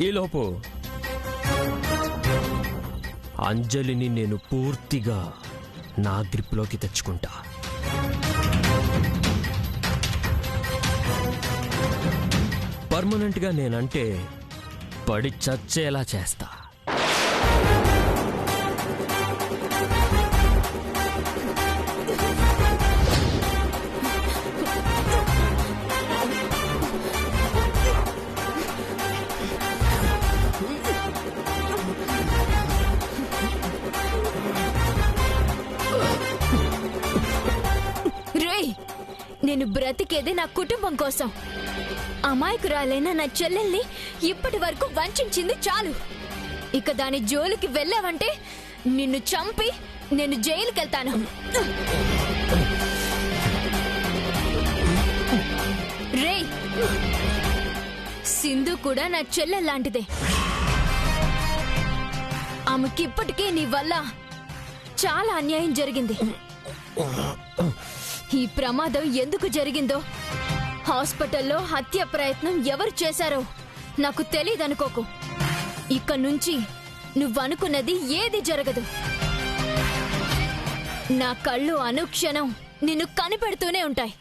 ఈలోపు అంజలిని నేను పూర్తిగా నా గ్రిప్లోకి తెచ్చుకుంటా. పర్మనెంట్గా నేనంటే పడి చచ్చేలా చేస్తా. నేను బ్రతికేది నా కుటుంబం కోసం. అమాయకురాలైన నా చెల్లెల్ని ఇప్పటి వరకు వంచింది చాలు. ఇక దాని జోలికి వెళ్ళావంటే నిన్ను చంపి నేను జైలుకెళ్తాను. రే, సింధు కూడా నా చెల్లెల్లాంటిదే. ఆమెకిప్పటికీ నీ వల్ల చాలా అన్యాయం జరిగింది. ఈ ప్రమాదం ఎందుకు జరిగిందో, హాస్పిటల్లో హత్య ప్రయత్నం ఎవరు చేశారో నాకు తెలీదనుకోకు. ఇక నుంచి నువ్వనుకున్నది ఏది జరగదు. నా కళ్ళు అనుక్షణం నిన్ను కనిపెడుతూనే ఉంటాయి.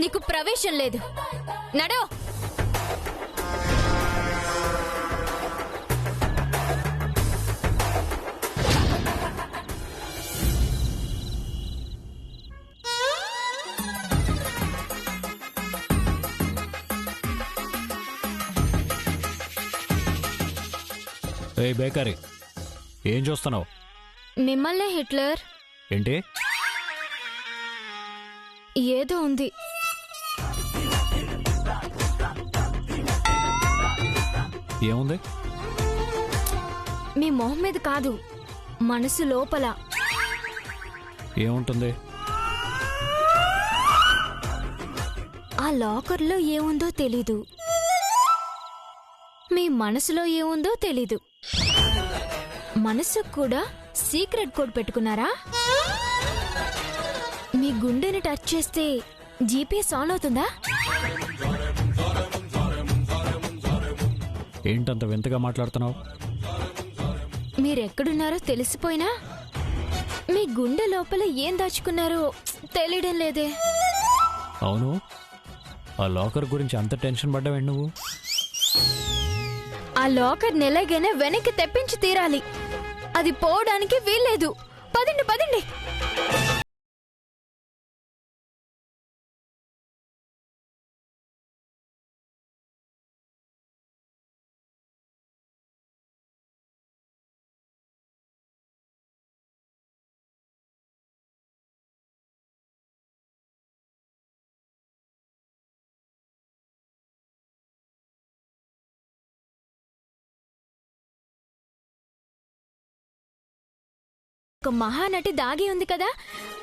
నీకు ప్రవేశం లేదు. నడో. ఏ బేకరీ, ఏం చూస్తున్నావు? మిమ్మల్నే హిట్లర్. ఏంటి? ఏదో ఉంది. ఏముంది? మీ మొహం మీద కాదు, మనసు లోపల. ఏముంటుంది? ఆ లాకర్లో ఏముందో తెలీదు, మీ మనసులో ఏముందో తెలీదు. మనసుకు కూడా సీక్రెట్ కోడ్ పెట్టుకున్నారా? మీ గుండెని టచ్ చేస్తే జీపీఎస్ ఆన్ అవుతుందా? ఏంటంత వింతగా మాట్లాడుతున్నావు? మీరెక్కడున్నారో తెలిసిపోయినా మీ గుండె లోపల ఏం దాచుకున్నారో తెలియడం లేదే. అవును, ఆ లాకర్ గురించి అంత టెన్షన్ పడ్డావేంటి నువ్వు? ఆ లాకర్ నెలగైనా వెనక్కి తెప్పించి తీరాలి. అది పోవడానికి వీల్లేదు. పదండి పదండి. ఒక మహానటి దాగి ఉంది కదా,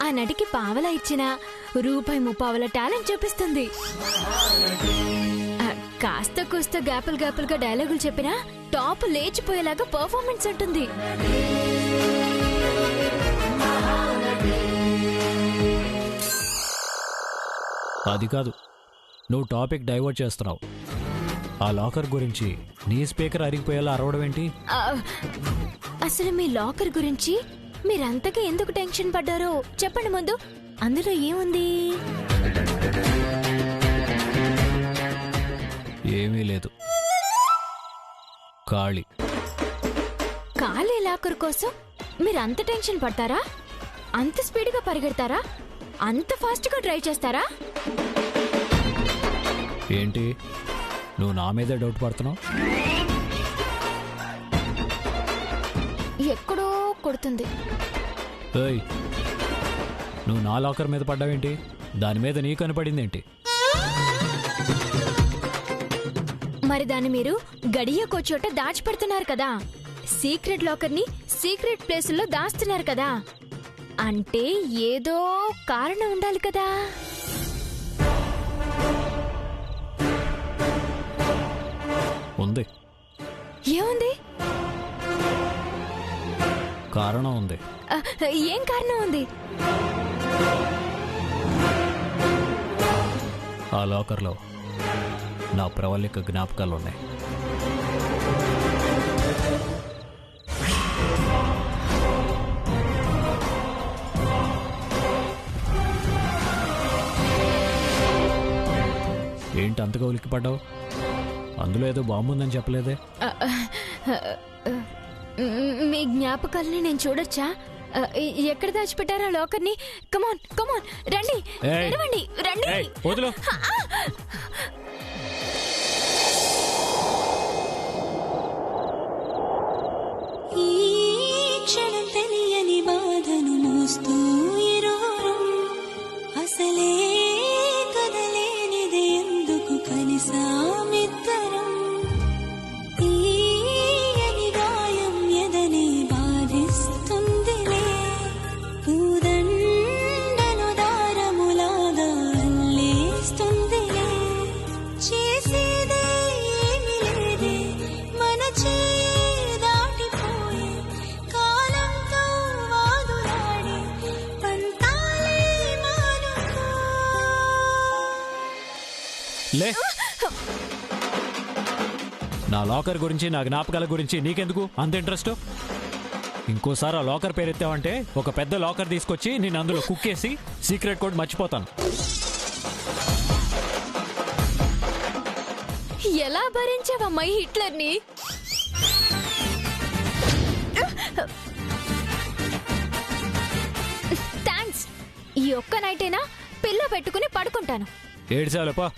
ఆ నటికి పావలా ఇచ్చిన ₹30 టాలెంట్ చూపిస్తుంది. కాస్త కూస్త గ్యాపులుగా డైలాగులు చెప్పినా టాప్ లేచిపోయేలాగా పర్ఫార్మెన్స్ ఉంటుంది. అది కాదు, నువ్వు టాపిక్ డైవర్ట్ చేస్తున్నావు. ఆ లాకర్ గురించి నీ స్పీకర్ అరిగిపోయేలా అరవడం ఏంటి? అసలు మీ లాకర్ గురించి మీరంతగా ఎందుకు టెన్షన్ పడ్డారో చెప్పండి ముందు. అందులో ఏముంది? ఏమీ లేదు. ఖాళీ. ఖాళీ లాకర్ కోసం మీరంత టెన్షన్ పడతారా? అంత స్పీడ్గా పరిగెడతారా? అంత ఫాస్ట్గా డ్రైవ్ చేస్తారా? ఏంటి, నువ్వు నా మీదే డౌట్ పడుతున్నావు? ఎక్కడో కొడుతుంది. ఏయ్, నువ్వు నా లాకర్ మీద పడ్డావేంటి? దాని మీద నీ కనపడిందేంటి? మరి దాన్ని మీరు గడియకో చోట దాచిపెడుతున్నారు కదా, సీక్రెట్ లాకర్ని సీక్రెట్ ప్లేసుల్లో దాస్తున్నారు కదా, అంటే ఏదో కారణం ఉండాలి కదా. ఉంది. ఏముంది? కారణం ఉంది. ఏం కారణం ఉంది? ఆ లాకర్లో నా ప్రవళిక జ్ఞాపకాలు ఉన్నాయి. ఏంటి అంతగా ఉలిక్కిపడ్డావు? అందులో ఏదో బాంబు ఉందని చెప్పలేదే. మీ జ్ఞాపకాలని నేను చూడొచ్చా? ఎక్కడ దాచిపెట్టారా లాకర్ని? కమాన్ కమాన్, రండి, తెరవండి, రండి. వదిలో. ఈ క్షణం తెలియని బాధను మోస్తూ అసలే కదలేనిది ఎందుకు కలిసామిద్దరం? తీయని గాయం ఎదని బాధిస్తుందిలే, పూదండను దారములాగా అల్లేస్తుందిలే. చేసేదే ఏమి లేదే, మన చేయి దాటిపోయే కాలంతో వాదులాడే పంతాలే మానుకో. లే. నా లాకర్ గురించి, నా జ్ఞాపకాల గురించి నీకెందుకు అంత ఇంట్రెస్ట్? ఇంకోసారి ఆ లాకర్ పేరెత్తావంటే ఒక పెద్ద లాకర్ తీసుకొచ్చి నేను అందులో కుక్కేసి సీక్రెట్ కోడ్ మర్చిపోతాను. ఎలా భరించావమ్మా హిట్లర్ని? థ్యాంక్స్. ఈ ఒక్క నైటేనా పిల్ల పెట్టుకుని పడుకుంటాను. ఏడ్చాలపా.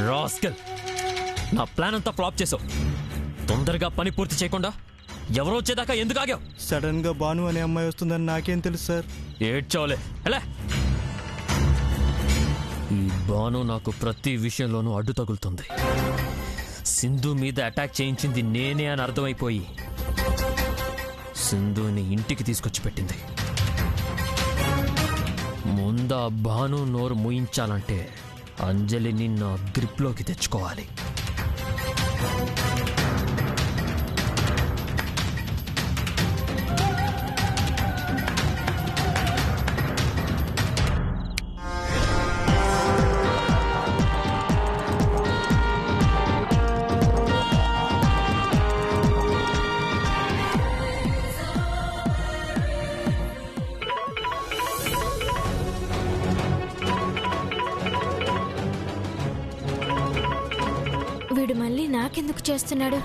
రాస్కల్, నా ప్లాన్ అంతా ఫ్లాప్ చేసావు. తొందరగా పని పూర్తి చేయకుండా ఎవరో వచ్చేదాకా ఎందుకు ఆగావు? సడన్ గా భాను అనే అమ్మాయి వస్తుందని నాకేం తెలుసు సార్. ఏడ్చావులే. ఎలా? ఈ బాను నాకు ప్రతి విషయంలోనూ అడ్డు తగులుతుంది. సింధు మీద అటాక్ చేయించింది నేనే అని అర్థమైపోయి సింధుని ఇంటికి తీసుకొచ్చి పెట్టింది. ముందా భాను నోరు మూయించాలంటే అంజలిని నా గ్రిప్లోకి తెచ్చుకోవాలి. వీడు మళ్ళీ నాకెందుకు చేస్తున్నాడు?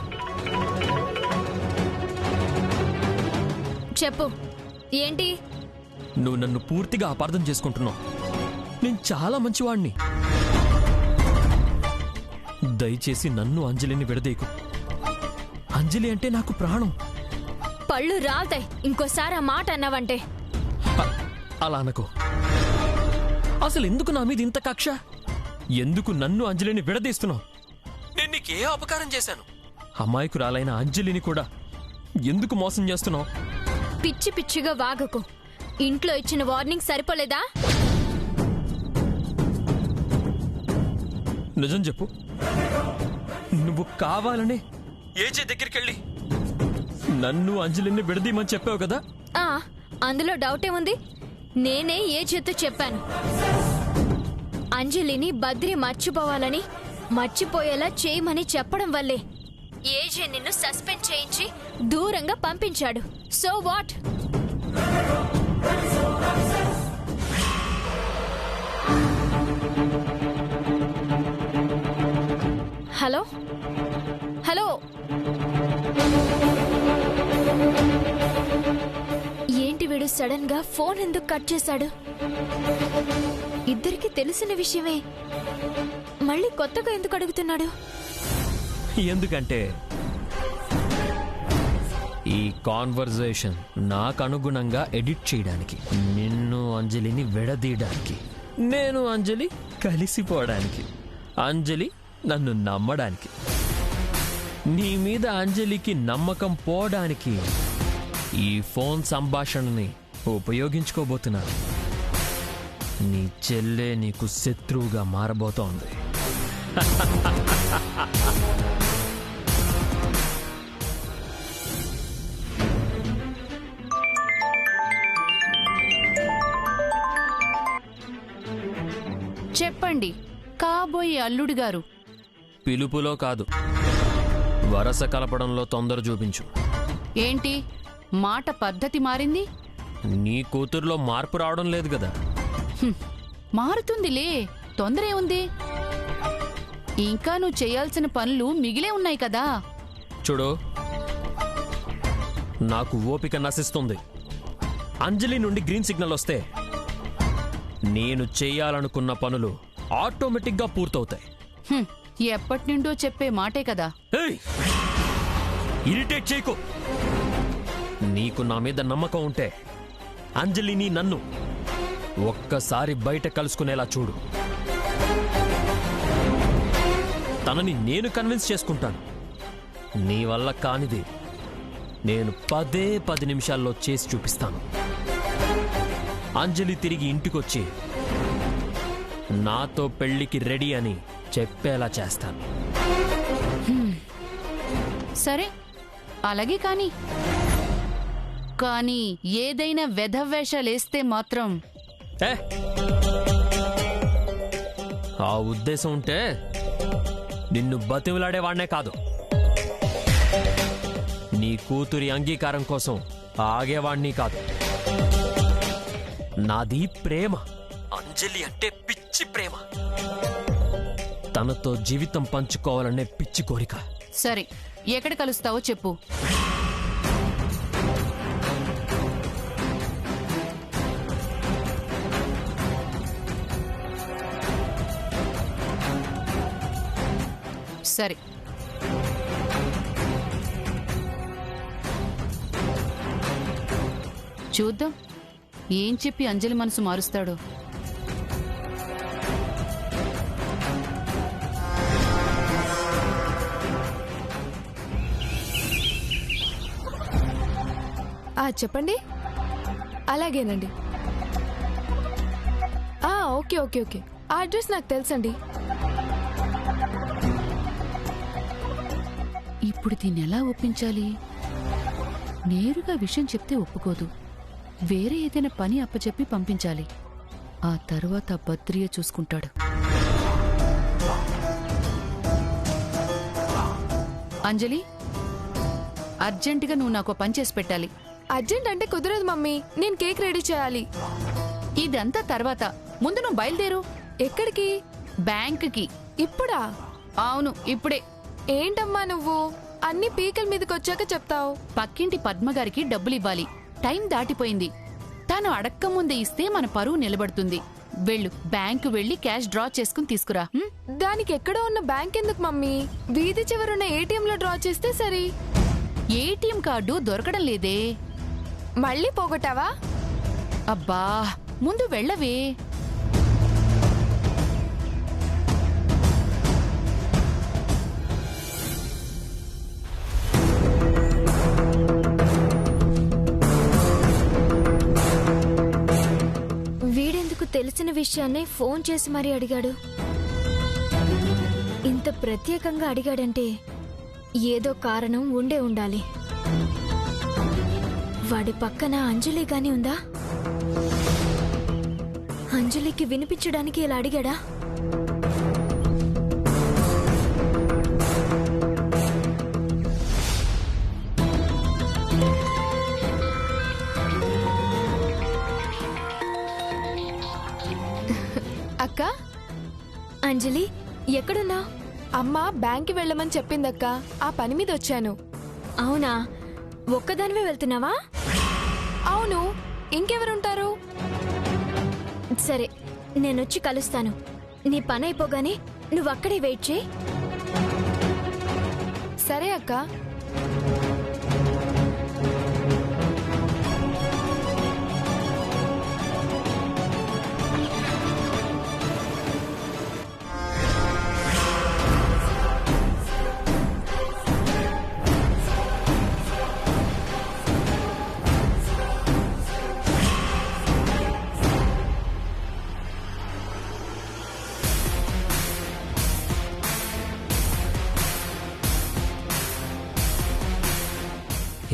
చెప్పు, ఏంటి? నువ్వు నన్ను పూర్తిగా అపార్థం చేసుకుంటున్నావు. నేను చాలా మంచివాణ్ణి. దయచేసి నన్ను అంజలిని విడదీయకు. అంజలి అంటే నాకు ప్రాణం. పళ్ళు రాల్తాయి ఇంకోసారి ఆ మాట అన్నావంటే. అలా అనుకో. అసలు ఎందుకు నా మీద ఇంత కక్ష? ఎందుకు నన్ను అంజలిని విడదీస్తున్నావు? నేను నీకే అపకారం చేశాను? అమాయకురాలైన అంజలిని కూడా ఎందుకు మోసం చేస్తున్నావు? పిచ్చి పిచ్చిగా వాగకు. ఇంట్లో ఇచ్చిన వార్నింగ్ సరిపోలేదా? నిజం చెప్పు. నువ్వు కావాలనే ఏజే దగ్గరికెళ్ళి నన్ను అంజలిని విడదీయమని చెప్పావు కదా? అందులో డౌటే ఉంది. నేనే ఏ చేతో చెప్పాను. అంజలిని బద్రి మర్చిపోవాలని, మర్చిపోయేలా చేయమని చెప్పడం వల్లే ఏజే నిన్ను సస్పెండ్ చేయించి దూరంగా పంపించాడు. So what? హలో హలో, ఏంటి వీడు సడన్ గా ఫోన్ ఎందుకు కట్ చేశాడు? ఇద్దరికి తెలిసిన విషయమే, మళ్ళీ కొత్తగా ఎందుకు అడుగుతున్నాడు? ఎందుకంటే ఈ కాన్వర్జేషన్ నాకు అనుగుణంగా ఎడిట్ చేయడానికి, నిన్ను అంజలిని విడదీయడానికి, నేను అంజలి కలిసిపోవడానికి, అంజలి నన్ను నమ్మడానికి, నీ మీద అంజలికి నమ్మకం పోవడానికి ఈ ఫోన్ సంభాషణని ఉపయోగించుకోబోతున్నాను. నీ చెల్లె నీకు శత్రువుగా మారబోతోంది. చెప్పండి కాబోయే అల్లుడు గారు. పిలుపులో కాదు, వరస కలపడంలో తొందర చూపించు. ఏంటి మాట పద్ధతి మారింది? నీ కూతురులో మార్పు రావడం లేదు కదా. మారుతుందిలే, తొందరే ఉంది. ఇంకా నువ్వు చేయాల్సిన పనులు మిగిలే ఉన్నాయి కదా. చూడు, నాకు ఓపిక నశిస్తుంది. అంజలి నుండి గ్రీన్ సిగ్నల్ వస్తే నేను చేయాలనుకున్న పనులు ఆటోమేటిక్గా పూర్తవుతాయి. ఎప్పటి నుండో చెప్పే మాటే కదా. ఏయ్! ఇరిటేట్ చేయకు. నీకు నా మీద నమ్మకం ఉంటే అంజలిని నన్ను ఒక్కసారి బయట కలుసుకునేలా చూడు. తనని నేను కన్విన్స్ చేసుకుంటాను. నీ వల్ల కానిది నేను 10 నిమిషాల్లో చేసి చూపిస్తాను. అంజలి తిరిగి ఇంటికొచ్చి నాతో పెళ్లికి రెడీ అని చెప్పేలా చేస్తాను. సరే అలాగే కాని. కానీ ఏదైనా వెధవేషాలేస్తే మాత్రం ఏ? ఆ ఉద్దేశం ఉంటే నిన్ను బతిమలాడేవాణ్ణే కాదు, నీ కూతురి అంగీకారం కోసం ఆగేవాణ్ణి కాదు. నాది ప్రేమ, అంజలి అంటే పిచ్చి ప్రేమ. తనతో జీవితం పంచుకోవాలనే పిచ్చి కోరిక. సరే ఎక్కడ కలుస్తావో చెప్పు. సరే చూద్దాం ఏం చెప్పి అంజలి మనసు మారుస్తాడో. చెప్పండి. అలాగేనండి. ఓకే ఓకే ఓకే, ఆ అడ్రస్ నాకు తెలుసండి. ఇప్పుడు దీన్ని ఎలా ఒప్పించాలి? నేరుగా విషయం చెప్తే ఒప్పుకోదు. వేరే ఏదైనా పని అప్పచెప్పి పంపించాలి. ఆ తరువాత బద్రియ చూసుకుంటాడు. అంజలి, అర్జెంటుగా నువ్వు నాకు పని చేసి పెట్టాలి. అర్జెంట్ అంటే కుదరదు మమ్మీ, నేను కేక్ రెడీ చేయాలి. ఇదంతా తర్వాత, ముందు నువ్వు బయలుదేరు. ఎక్కడికి? బ్యాంకుకి. ఇప్పుడా? అవును ఇప్పుడే. ఏంటమ్మా నువ్వు అన్ని పీకల మీదకి వచ్చాక చెప్తావు. పక్కింటి పద్మగారికి డబ్బులివ్వాలి. టైం దాటిపోయింది. తాను అడక్క ముందే ఇస్తే మన పరువు నిలబడుతుంది. వెళ్ళు, బ్యాంకు వెళ్లి క్యాష్ డ్రా చేసుకుని తీసుకురా. దానికి ఎక్కడో ఉన్న బ్యాంక్ ఎందుకు మమ్మీ? వీధి చివరున్న ఏటీఎంలో డ్రా చేస్తే సరి. ఏటీఎం కార్డు దొరకడం లేదే. మళ్ళీ పోగొట్టావా? అబ్బా, ముందు వెళ్ళవే. వీడెందుకు తెలిసిన విషయాన్ని ఫోన్ చేసి మరీ అడిగాడు? ఇంత ప్రత్యేకంగా అడిగాడంటే ఏదో కారణం ఉండే ఉండాలి. వాడి పక్కన అంజలి గాని ఉందా? అంజలికి వినిపించడానికి ఇలా అడిగాడా? అక్క, అంజలి ఎక్కడున్నా? అమ్మ బ్యాంక్కి వెళ్ళమని చెప్పిందక్క, ఆ పని మీద వచ్చాను. అవునా, ఒక్కదానివే వెళ్తున్నావా? అవును, ఇంకెవరుంటారు? సరే, నేనొచ్చి కలుస్తాను. నీ పని అయిపోగానే నువ్వు అక్కడే వెయిట్ చేయి. సరే అక్క.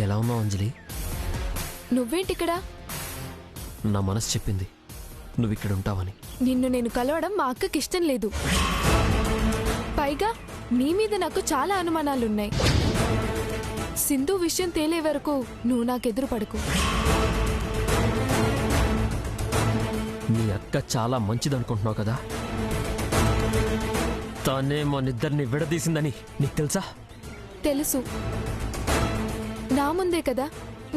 ఎలా ఉన్నావు అంజలి? నువ్వేంటిక్కడ? నా మనసు చెప్పింది నువ్వు ఇక్కడ ఉంటావని. నిన్ను నేను కలవడం మా అక్కకి ఇష్టం లేదు. పైగా నీ మీద నాకు చాలా అనుమానాలున్నాయి. సింధు విషయం తేలే వరకు నువ్వు నాకెదురు పడకు. నీ అక్క చాలా మంచిదనుకుంటున్నావు కదా? తానే మనిద్దరిని విడదీసిందని నీకు తెలుసా? తెలుసు. నా ముందే కదా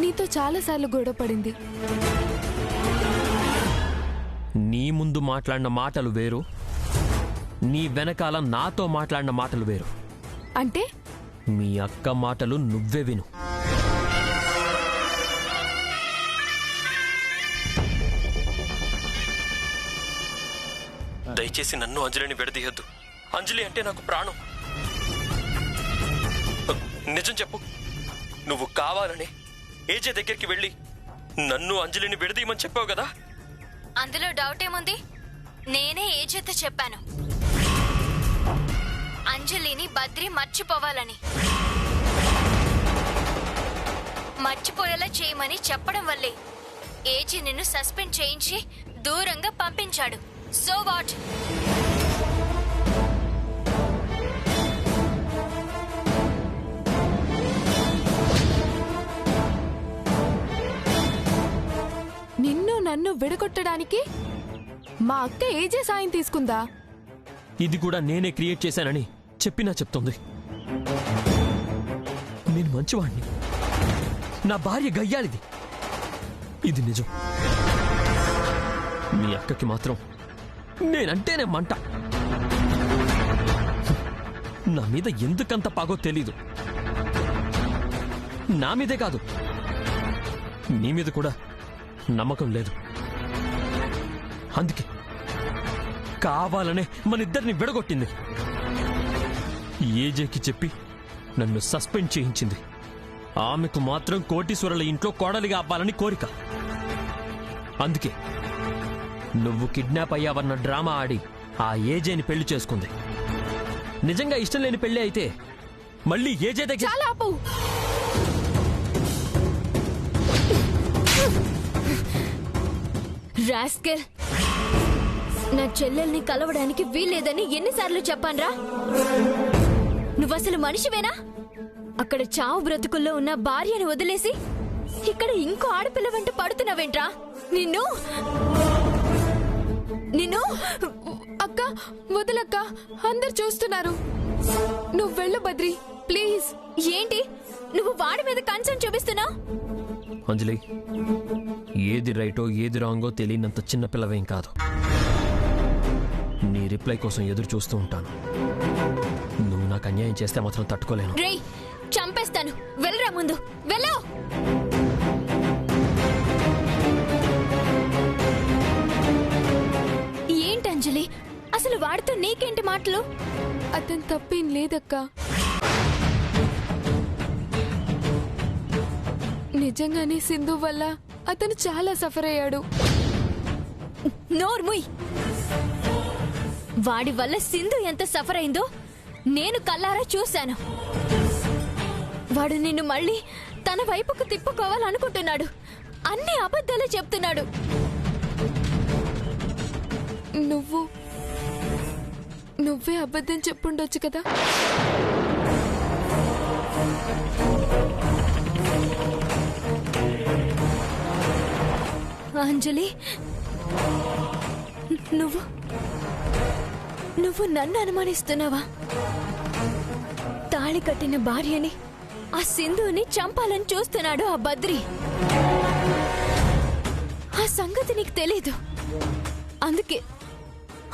నీతో చాలాసార్లు గొడవ పడింది. నీ ముందు మాట్లాడిన మాటలు వేరు, నీ వెనకాల నాతో మాట్లాడిన మాటలు వేరు. అంటే మీ అక్క మాటలు నువ్వే విను. దయచేసి నన్ను అంజలిని విడదీయొద్దు. అంజలి అంటే నాకు ప్రాణం. నిజం చెప్పు, నువ్వు కావాలని ఏజే దగ్గరికి వెళ్ళి నన్ను అంజలిని విడదీయమని చెప్పావు కదా? అందులో డౌట్ ఏముంది? నేనే ఏజేతో చెప్పాను అంజలిని బద్రి మర్చిపోవాలని. మర్చిపోయేలా చేయమని చెప్పడం వల్లే ఏజీ నిన్ను సస్పెండ్ చేయించి దూరంగా పంపించాడు. So what? నిన్ను నన్ను విడగొట్టడానికి మా అక్క ఏజే సాయం తీసుకుందా? ఇది కూడా నేనే క్రియేట్ చేశానని చెప్పినా చెప్తుంది. నేను మంచివాణ్ణి, నా భార్య గయ్యాలిది. ఇది నిజం. మీ అక్కకి మాత్రం నేనంటేనే మంట. నా మీద ఎందుకంత పాగో తెలీదు. నా మీదే కాదు, నీ మీద కూడా నమ్మకం లేదు. అందుకే కావాలనే మనిద్దరిని విడగొట్టింది. ఏజేకి చెప్పి నన్ను సస్పెండ్ చేయించింది. ఆమెకు మాత్రం కోటీశ్వరుల ఇంట్లో కోడలిగా అవ్వాలని కోరిక. అందుకే నువ్వు కిడ్నాప్ అయ్యావన్న డ్రామా ఆడి ఆ ఏజేని పెళ్లి చేసుకుంది. నిజంగా ఇష్టం లేని పెళ్లి అయితే మళ్ళీ ఏజే దగ్గర... చాలా ఆపు. రాస్కెల్, నా చెల్లెల్ని కలవడానికి వీల్లేదని ఎన్నిసార్లు చెప్పాన్రా? నువ్వసలు మనిషివేనా? అక్కడ చావు బ్రతుకుల్లో ఉన్న భార్యను వదిలేసి ఇక్కడ ఇంకో ఆడపిల్ల వెంట పడుతున్నావేంట్రా? నిన్ను నిన్ను అక్క వదలక్క, అందరు చూస్తున్నారు. నువ్వు వెళ్ళు బద్రి, ప్లీజ్. ఏంటి నువ్వు వాడి మీద కన్సర్న్ చూపిస్తున్నావు? అంజలి, ఏది రైటో ఏది రాంగో తెలియనంత చిన్న పిల్లవేం కాదు. నీ రిప్లై కోసం ఎదురు చూస్తూ ఉంటాను. నువ్వు నాకు అన్యాయం చేస్తే మాత్రం తట్టుకోలేను. రేయ్, చంపేస్తాను. వెళ్ళరా ముందు, వెళ్ళు. ఏంటి అంజలి, అసలు వాడితో నీకేంటి మాటలు? అతను తప్పేం లేదక్క. నిజంగానే సింధు వల్ల అతను చాలా సఫర్ అయ్యాడు. నోర్ముయ్. వాడి వల్ల సింధు ఎంత సఫర్ అయిందో నేను కల్లారా చూశాను. వాడు నిన్ను మళ్ళీ తన వైపుకు తిప్పుకోవాలనుకుంటున్నాడు. అన్ని అబద్ధాలే చెప్తున్నాడు. నువ్వే అబద్ధం చెప్పుండొచ్చు కదా. అంజలి, నువ్వు నన్ను అనుమానిస్తున్నావా? తాళి కట్టిన భార్యని, ఆ సింధుని చంపాలని చూస్తున్నాడు ఆ బద్రి. ఆ సంగతి నీకు తెలీదు. అందుకే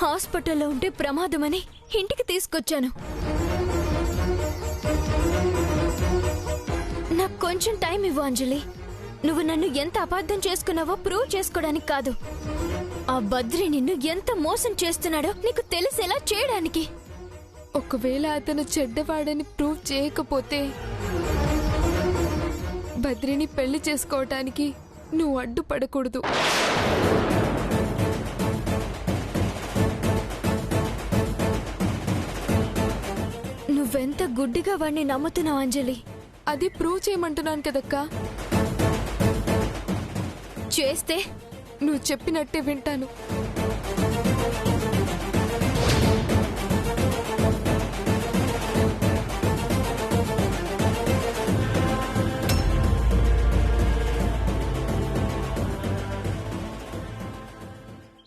హాస్పిటల్లో ఉంటే ప్రమాదమని ఇంటికి తీసుకొచ్చాను. నాకు కొంచెం టైం ఇవ్వు అంజలి. నువ్వు నన్ను ఎంత అపార్థం చేసుకున్నావో ప్రూవ్ చేసుకోవడానికి కాదు, ఆ బద్రి నిన్ను ఎంత మోసం చేస్తున్నాడో నీకు తెలిసేలా చేయడానికి. ఒకవేళ అతను చెడ్డవాడని ప్రూవ్ చేయకపోతే బద్రిని పెళ్లి చేసుకోవటానికి నువ్వు అడ్డుపడకూడదు. నువ్వెంత గుడ్డిగా వాణ్ణి నమ్ముతున్నావు అంజలి. అది ప్రూవ్ చేయమంటున్నాను కదక్కా. చేస్తే నువ్వు చెప్పినట్టే వింటాను.